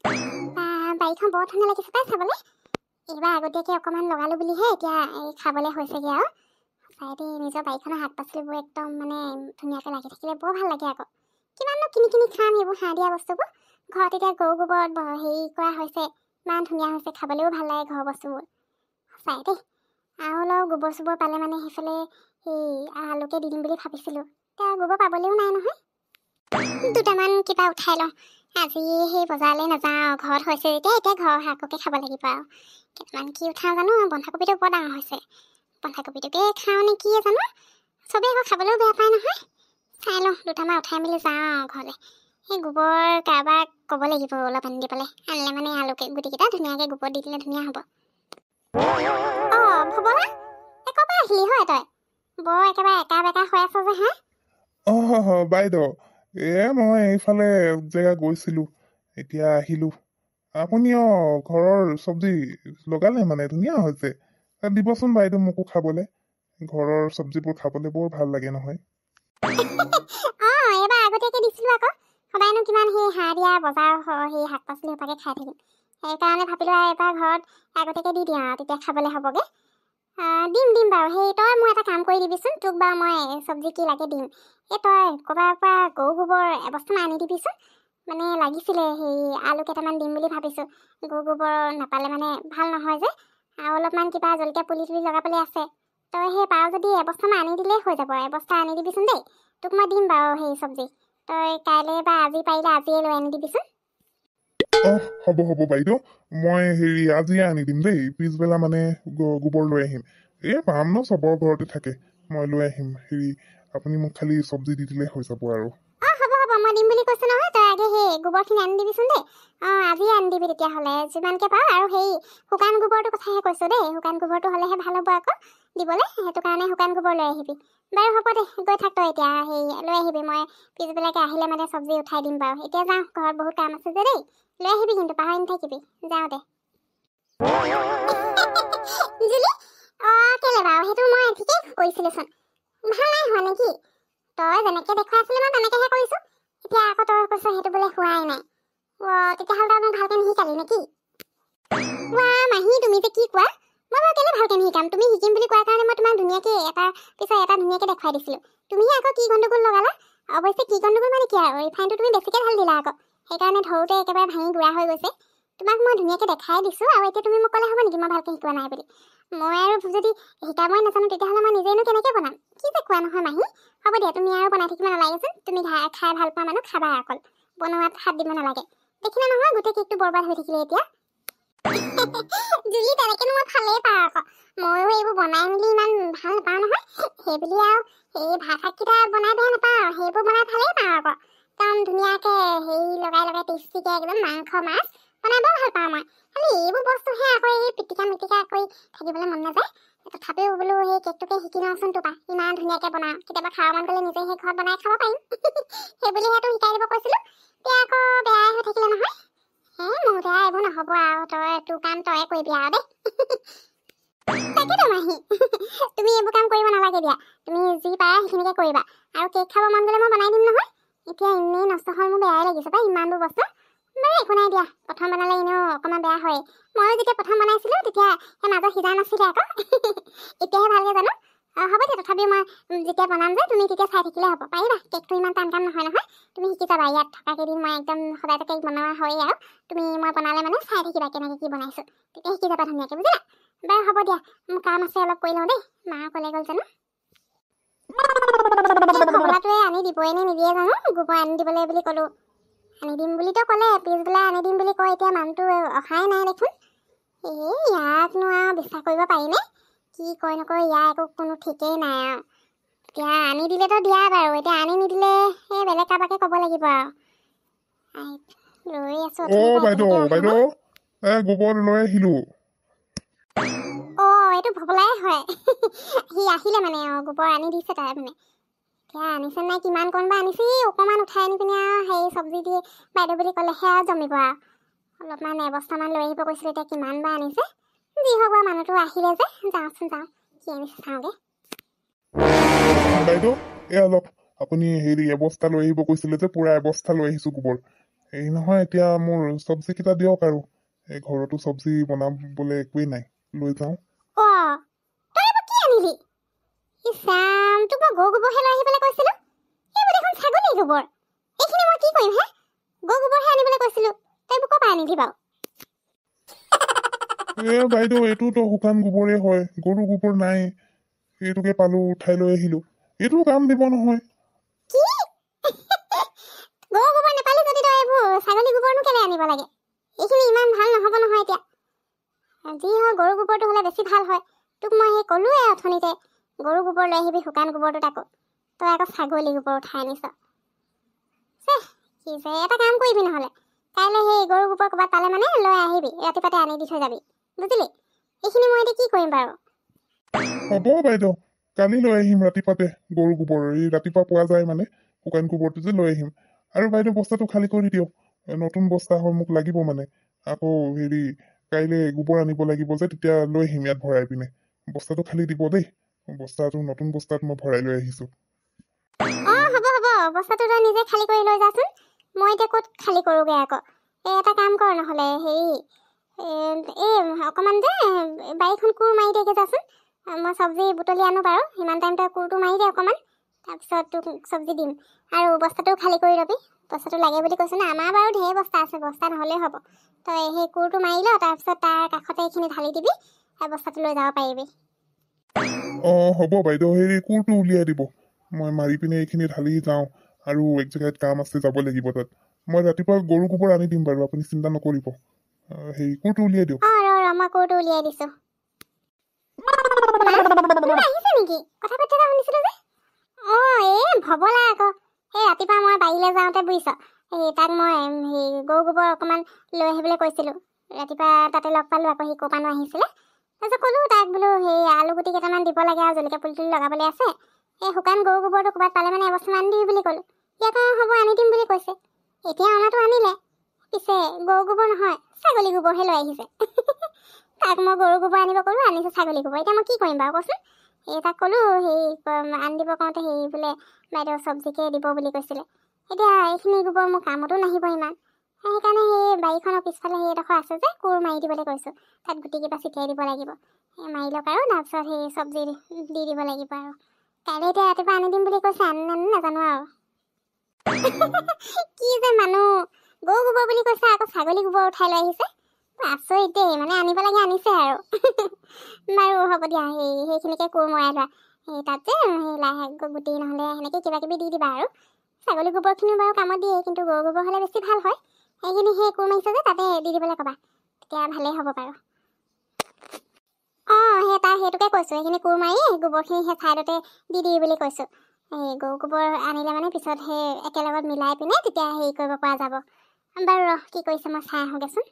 বাৰীখন বৰ ধুনীয়া লাগিছে পাই চাবলৈ। এইবাৰ আগতীয়াকৈ অকণমান লগালোঁ বুলিহে এতিয়া এই খাবলৈ হৈছেগৈ আৰু চাইডে নিজৰ বাৰীখনৰ শাক পাচলিবোৰ একদম মানে ধুনীয়াকৈ লাগি থাকিলে বৰ ভাল লাগে আকৌ। কিমাননো কিনি কিনি খাম এইবোৰ সাৰ দিয়া বস্তুবোৰ। ঘৰত এতিয়া গৰু গোবৰত হেৰি কৰা হৈছে, ইমান ধুনীয়া হৈছে, খাবলৈও ভাল লাগে ঘৰৰ বস্তুবোৰ। সঁচাই দেই, আৰু অলপ গোবৰ চোবৰ পালে মানে সেইফালে সেই আলুকে দি দিম বুলি ভাবিছিলোঁ। এতিয়া গোবৰ পাবলৈও নাই নহয়। দুটামান কিবা উঠাই লওঁ। আজি সেই বজাৰলৈ নাযাওঁ, ঘৰত হৈছে এতিয়া ঘৰৰ শাককে খাব লাগিব আৰু। কেইটামান কি উঠাওঁ জানো, বন্ধাকবিটো বৰ ডাঙৰ হৈছে, বন্ধাকবিটোকে খাওঁ নে কি জানো। চবেই আকৌ খাবলৈও বেয়া পায় নহয়। চাই লওঁ, দুটামান উঠাই মেলি যাওঁ ঘৰলৈ। সেই গোবৰ কাৰোবাক ক'ব লাগিব অলপ আনি দিবলৈ, আনিলে মানে আলুকে গুটিকেইটা ধুনীয়াকৈ গোবৰ দি দিলে ধুনীয়া হ'ব। অঁ ভৱনা, ক'ৰ পৰা আহিলি হয় তই? বৰ একেবাৰে একা বেকা হৈ আছ যে হা? বাইদেউ, মই এইফালে জেগা গৈছিলোঁ, এতিয়া আহিলোঁ। আপুনি ঘৰৰ চব্জি লগালে মানে ধুনীয়া হৈছে। দিবচোন বাইদেউ মোকো খাবলৈ। ঘৰৰ চব্জিবোৰ খাবলৈ বৰ ভাল লাগে নহয়। এইবাৰ আগতীয়াকৈ দিছিলোঁ আকৌ। সদায়নো কিমান সেই সাৰ দিয়া বজাৰ সেই শাক পাচলি সোপাকে খাই থাকিম। সেইকাৰণে ভাবিলোঁ আৰু এবাৰ ঘৰত আগতীয়াকৈ দি দিওঁ আৰু তেতিয়া খাবলৈ হ'বগৈ। দিম বাৰু। সেই তই মোৰ এটা কাম কৰি দিবিচোন, তোক বাৰু মই চব্জি কি লাগে দিম। তই ক'ৰবাৰ পৰা গৰু গোবৰ এবস্তামান আনি দিবিচোন। মানে লাগিছিলে সেই আলু কেইটামান দিম বুলি ভাবিছোঁ। গৰু গোবৰ নাপালে মানে ভাল নহয় যে, আৰু অলপমান কিবা জলকীয়া পুলি তুলি লগাবলৈ আছে। তই সেই পাৰ যদি এবস্তামান আনি দিলেই হৈ যাব। এবস্তা আনি দিবিচোন দেই, তোক মই দিম বাৰু সেই চব্জি। তই কাইলৈ বা আজি পাৰিলে আজিয়ে লৈ আনি দিবিচোন। হ'ব বাইদেউ, মই আজিয়ে আনি দিম দেই। পিছবেলা মানে গোবৰ লৈ আহিম। পাম ন, চবৰ ঘৰতে থাকে, মই লৈ আহিম। আপুনি মোক খালি চব্জি দি দিলে হৈ যাব আৰু। হ'ব মই দিম বুলি কৈছোঁ নহয়। তই আগে সেই গোবৰখিনি আনি দিবিচোন দেই। আজিয়ে আনি দিবি তেতিয়াহ'লে যিমানকৈ পাৰ। আৰু সেই শুকান গোবৰটোৰ কথাহে কৈছোঁ দেই, শুকান গোবৰটো হ'লেহে ভাল হ'ব আকৌ দিবলৈ। সেইটো কাৰণে শুকান গোবৰ লৈ আহিবি। বাৰু হ'ব দে, গৈ থাক তই এতিয়া। লৈ আহিবি, মই পিছবেলাকৈ আহিলে মানে চব্জি উঠাই দিম বাৰু। এতিয়া যাওঁ, ঘৰত বহুত কাম আছে যে দেই। লৈ আহিবি কিন্তু, পাহৰি নাথাকিবি। যাওঁ দে। জুলি, কেলে বাৰু? সেইটো মই ঠিকেই কৰিছিলোঁচোন। ভাল নাই হোৱা নেকি? তই যেনেকৈ দেখুৱাই আছিলি মই তেনেকৈহে কৰিছোঁ। এতিয়া আকৌ তই কৈছ সেইটো বোলে হোৱাই নাই। তেতিয়াহ'লে তই মোক ভালকৈ নিশিকালি নেকি? মাহী, তুমি যে কি কোৱা? মই বাৰু কেলে ভালকৈ নিশিকাম? তুমি শিকিম বুলি কোৱাৰ কাৰণে মই তোমাক ধুনীয়াকৈ এটা পিছত এটা ধুনীয়াকৈ দেখুৱাই দিছিলোঁ। তুমিহে আকৌ কি গণ্ডগোল লগালা। অৱশ্যে কি গণ্ডগোল মানে কি আৰু, ৰিফাইনটো তুমি বেছিকৈ ঢালি দিলা আকৌ। সেইকাৰণে ধৰোঁতে একেবাৰে ভাঙি গুড়া হৈ গৈছে। তোমাক মই ধুনীয়াকৈ দেখাই দিছোঁ, আৰু এতিয়া তুমি মোক ক'লে হ'ব নেকি মই ভালকৈ শিকোৱা নাই বুলি? মই আৰু যদি শিকাবই নাজানো তেতিয়াহ'লে মই নিজেনো কেনেকৈ বনাম? কি যে কোৱা নহয় মাহী। হ'ব দিয়া, তুমি আৰু বনাই থাকিব নালাগেচোন। তুমি খাই ভাল পোৱা মানুহ, খাবা অকল, বনোৱাত হাত দিব নালাগে। দেখিলে নহয় গোটেই কেকটো বৰবাদ হৈ থাকিলে এতিয়া। জুলি, তেনেকৈনো মই ভালেই পাওঁ আকৌ। ময়ো এইবোৰ বনাই মেলি ইমান ভাল নাপাওঁ নহয়। সেইবুলি আৰু এই ভাত শাককেইটা বনাই বেয়া নাপাওঁ, সেইবোৰ বনাই ভালেই পাওঁ আকৌ। একদম ধুনীয়াকৈ লগাই টেষ্টিকৈ একদম মাংস মাছ বনাই বৰ ভাল পাওঁ মই। খালি এইবোৰ বস্তুহে আকৌ এই পিটিকা মিটিকা কৰি থাকিবলৈ মন নাযায়। তথাপিও বোলো সেই কেকটোকে শিকি লওঁচোন তোপা। ইমান ধুনীয়াকৈ বনাওঁ, কেতিয়াবা খাব মন গ'লে নিজে সেই ঘৰত বনাই খাব পাৰিম। সেইবুলিহেতো শিকাই দিব কৈছিলোঁ। এতিয়া আকৌ বেয়াই হৈ থাকিলে নহয়। মোৰ বেয়া এইবোৰ নহ'ব আৰু, তোৰ কাম তয়ে কৰিবি আৰু দেই। তাকেতো মাহী, তুমি এইবোৰ কাম কৰিব নালাগে দিয়া। তুমি যি পাৰা সেইখিনিকে কৰিবা। আৰু কেক খাব মন গ'লে মই বনাই দিম নহয়। এতিয়া এনেই নষ্ট হ'ল, মোৰ বেয়াই লাগিছে পাই ইমানবোৰ বস্তু। বাৰু একো নাই দিয়া, প্ৰথম বনালে এনেও অকণমান বেয়া হয়। ময়ো যেতিয়া প্ৰথম বনাইছিলোঁ তেতিয়া সেই মাজত সিজা নাছিলে আকৌ। এতিয়াহে ভালকৈ জানো। হ'ব দিয়া, তথাপিও মই যেতিয়া বনাম যে তুমি তেতিয়া চাই থাকিলে হ'ব। পাৰিবা, কেকটো ইমান টান কাম নহয় নহয়। তুমি শিকি যাবা। ইয়াত থকাকেইদিন মই একদম সদায়তো কেক বনোৱা হয়েই আৰু। তুমি মই বনালে মানে চাই থাকিবা কেনেকৈ কি বনাইছোঁ, তেতিয়া শিকি যাবা ধুনীয়াকৈ, বুজিলা? বাৰু হ'ব দিয়া, মোৰ কাম আছে অলপ কৰি লওঁ দেই। মা ক'লে গ'ল জানো। ভগলাটোৱে আনি দিবই নে নিদিয়ে জানো। গোবৰ আনি দিবলৈ বুলি ক'লোঁ, আনি দিম বুলিতো ক'লে, পিছবেলা আনি দিম বুলি কয়। এতিয়া মানুহটো অহাই নাই দেখোন। ইয়াকনো আৰু বিশ্বাস কৰিব পাৰিনে? কি কয় নকয়, ইয়াৰ একো কোনো ঠিকেই নাই আৰু। এতিয়া আনি দিলেতো দিয়া বাৰু, এতিয়া আনি নিদিলে সেই বেলেগ কাৰোবাকে ক'ব লাগিব আৰু। ৰৈ আছোঁ বাইদেউ, গোবৰ লৈ আহিলোঁ। এইটো ভগলাই হয়। সি আহিলে মানে গোবৰ আনি দিছে তাই মানে। এতিয়া আনিছে নাই, কিমান কণ বা আনিছে, অকণমান উঠাই আনি পিনে আৰু সেই চব্জি দি বাইদেউ বুলি ক'লেহে আৰু জমিব আৰু। অলপমান এবস্তামান লৈ আহিব কৈছিলে, এতিয়া কিমান বা আনিছে। যি হওক বাৰু, মানুহটো আহিলে যে, যাওঁচোন যাওঁ, কি আনিছে চাওঁগৈ। বাইদেউ, অলপ আপুনি এবস্তা লৈ আহিব কৈছিলে যে, পুৰা এবস্তা লৈ আহিছোঁ গোবৰ। এই নহয় এতিয়া মোৰ চব্জি কেইটা দিয়ক আৰু এই ঘৰতো চব্জি বনাবলৈ একোৱেই নাই লৈ যাওঁ অ তই এইবোৰ কি আনিলি ইছাম তোক মই গৰু গোবৰহে লৈ আহিবলৈ কৈছিলো এইবোৰ দেখোন ছাগলী গোবৰ এইখিনি মই কি কৰিম হে গৰু গোবৰহে আনিবলৈ কৈছিলো তই এইবোৰ ক'ৰ পৰা আনিলি বাৰু বাইদেউ এইটোতো শুকান গোবৰেই হয় গৰু গোবৰ নাই এইটোকে পালো উঠাই লৈ আহিলো এইটো কাম দিব নহয় কি গৰু গোবৰ নাপালি যদি তই এইবোৰ ছাগলী গোবৰনো কেলে আনিব লাগে এইখিনি ইমান ভাল নহ'ব নহয় এতিয়া যি হয় গৰু গোবৰটো হ'লে বেছি ভাল হয় তোক মই সেই ক'লোৱে অথনিতে গৰু গোবৰ লৈ আহিবি শুকান গোবৰটো তাকো তই আকৌ ছাগলী গোবৰ উঠাই আনিছ কি যে এটা কাম কৰিবি নহ'লে কাইলৈ সেই গৰু গোবৰ ক'ৰবাত পালে মানে লৈ আহিবি ৰাতিপুৱাতে আনি দি থৈ যাবি বুজিলি এইখিনি মই এতিয়া কি কৰিম বাৰু হ'ব বাইদেউ কালি লৈ আহিম ৰাতিপুৱাতে গৰু গোবৰ এই ৰাতিপুৱা পোৱা যায় মানে শুকান গোবৰটো যে লৈ আহিম আৰু বাইদেউ বস্তাটো খালী কৰি দিয়ক নতুন বস্তা হয় মোক লাগিব মানে আকৌ কাইলৈ গোবৰ আনিব লাগিব যে তেতিয়া লৈ আহিম ইয়াত ভৰাই পিনে বস্তাটো খালী দিব দেই বস্তাটো নতুন বস্তাত মই ভৰাই লৈ আহিছো হ'ব বস্তাটো তই নিজে খালী কৰি লৈ যাচোন মই এতিয়া ক'ত খালী কৰোঁগৈ আকৌ এটা কাম কৰ নহ'লে অকণমান যে বাৰীখন কোৰ মাৰি দিয়েগৈ যাচোন মই চব্জি বুটলি আনো বাৰু সিমান টাইম তই কোৰটো মাৰি দে অকণমান তাৰপিছত তোক চব্জি দিম আৰু বস্তাটোও খালী কৰি ল'বি বস্তাটো লাগে বুলি কৈছোঁ না আমাৰ বাৰু ঢেৰ বস্তা আছে বস্তা নহ'লেই হ'ব তই সেই কোৰটো মাৰি ল তাৰপিছত তাৰ কাষতে এইখিনি ঢালি দিবি আৰু বস্তাটো লৈ যাব পাৰিবি হ'ব বাইদেউ কোৰটো উলিয়াই দিব মই মাৰি পিনে এইখিনি ঢালি যাওঁ আৰু এক জেগাত কাম আছে যাব লাগিব তাত মই ৰাতিপুৱা গৰু গোবৰ আনি দিম বাৰু আপুনি চিন্তা নকৰিব কোৰটো উলিয়াই দিয়ক মই কোৰটো উলিয়াই দিছোঁ আহিছে নেকি কথা পাতি থকা শুনিছিলোঁ যে ভবলা আকৌ ৰাতিপুৱা মই বাৰীলৈ যাওঁতে বুজিছ তাক মই গৰু গোবৰ অকণমান লৈ আহিবলৈ কৈছিলোঁ ৰাতিপুৱা তাতে লগ পালোঁ আকৌ সি ক'ৰপানো আহিছিলে তাৰপিছত ক'লোঁ তাক বোলো আলু গুটি কেইটামান দিব লাগে আৰু জলকীয়া পুলি তুলি লগাবলৈ আছে শুকান গৰু গোবৰটো ক'ৰবাত পালে মানে এবস্তামান আনি দিবি বুলি ক'লোঁ সি আকৌ হ'ব আনি দিম বুলি কৈছে এতিয়া অনাটো আনিলে পিছে গৰু গোবৰ নহয় ছাগলী গোবৰহে লৈ আহিছে তাক মই গৰু গোবৰ আনিব ক'লোঁ আনিছে ছাগলী গোবৰ এতিয়া মই কি কৰিম বাৰু কচোন তাক ক'লোঁ আনি দিব কওঁতে বোলে বাইদেউ চব্জিকে দিব বুলি কৈছিলে এতিয়া এইখিনি গোবৰ মোৰ কামতো নাহিব ইমান সেইকাৰণে বাৰীখনৰ পিছফালে এডোখৰ আছে যে কোৰ মাৰি দিবলৈ কৈছোঁ তাত গুটি কিবা ছিটিয়াই দিব লাগিব মাৰি লওক আৰু তাৰপিছত চব্জি দি দিব লাগিব আৰু কাইলৈ এতিয়া ৰাতিপুৱা আনি দিম বুলি কৈছে আনি নাজানো আৰু কি যে মানুহ গৰু গোবৰ বুলি কৈছে আকৌ ছাগলী গোবৰ উঠাই লৈ আহিছে আচৰিত দেই মানে আনিব লাগে আনিছে আৰু বাৰু হ'ব দিয়া সেইখিনিকে কোৰ মৰাই লোৱা তাত যে লাহে গুটি নহ'লে সেনেকৈ কিবা কিবি দি দিবা আৰু ছাগলী গোবৰখিনিও বাৰু কামত দিয়ে কিন্তু গৰু গোবৰ হ'লে বেছি ভাল হয় সেইখিনি কোৰ মাৰিছে যে তাতে দি দিবলৈ ক'বা তেতিয়া ভালেই হ'ব বাৰু সেইটোকে কৈছোঁ সেইখিনি কোৰ মাৰি গোবৰখিনি ছাইডতে দি বুলি কৈছোঁ গৰু গোবৰ আনিলে মানে পিছত একেলগত মিলাই পিনে তেতিয়া কৰিব পৰা যাব বাৰু কি কৰিছে মই চাই আহোঁগৈচোন